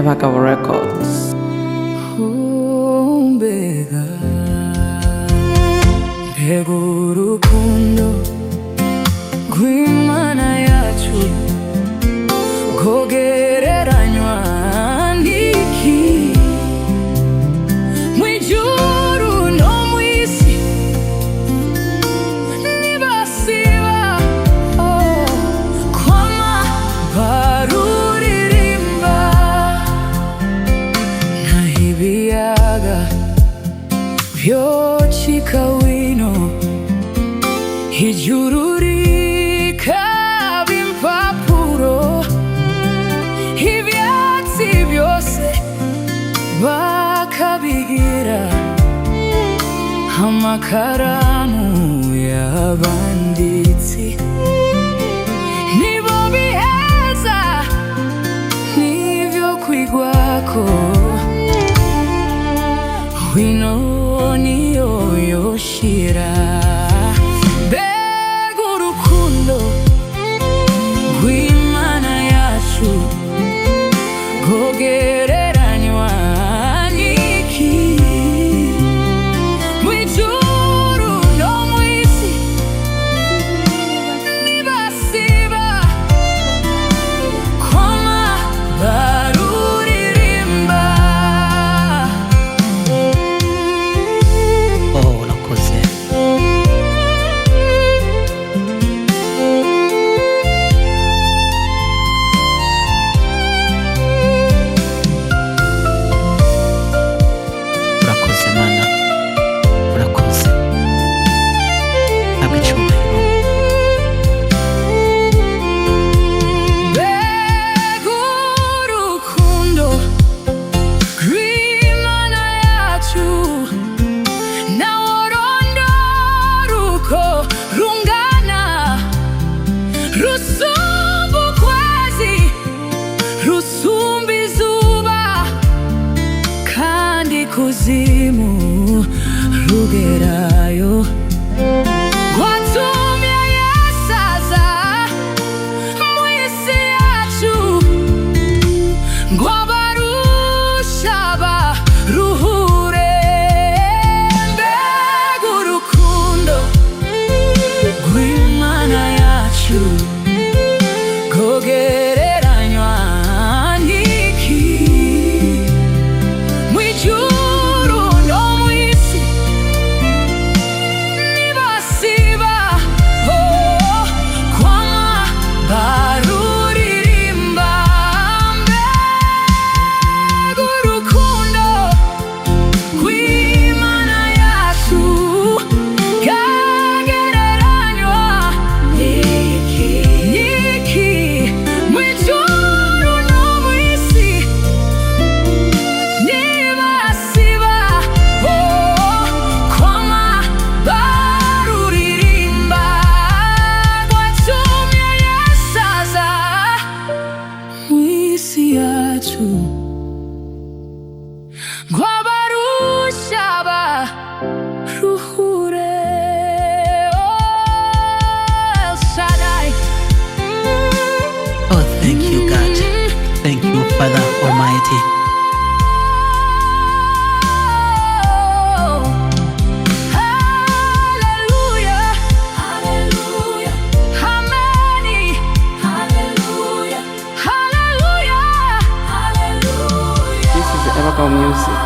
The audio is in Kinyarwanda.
Ebagabomusic Records. Mbega, mbega urukundo rw'Imana yacu rwogereranywa n'iki? Mu ijuru no mu isi ntibasiba kwama baruririmba, naho ibiyaga vyocika wino, ijuru rikaba impapuro, ivyatsi byose bakabigira amakaramu y'abanditsi. Nibo biheza n'ivyo kwigwako, wino niyo yoshira. Mbega urukundo rw'Imana yacu rwogereranywa n'iki? Mu ijuru no mu isi ntibasiba kwama baruririmba. Urakoze. Urakoze Mana, urakoze. Habwa icyubahiro. Mbega urukundo rw'Imana yacu, naworondora uko rungana, rusumba ukwezi, rusumba izuba, kandi kuzimu rugerayo. Watumye yasaza mu isi yacu, ngo abarusha baruhure. Mbega urukundo rw'Imana yacu rwogereranywa n'iki? Mu ijuru no mu isi ntibasiba kwama baruririmba. Mbega urukundo rw'Imana yacu rwogereranywa n'iki? Mu ijuru no mu isi ntibasiba kwama baruririmba. Watumye yasaza mu isi yacu, ngo abarusha baruhure. El Shaddai. Oh, thank you, God. Thank you, Father Almighty. Hallelujah, hallelujah, amen. Hallelujah, hallelujah, hallelujah. This is Ebagabomusic.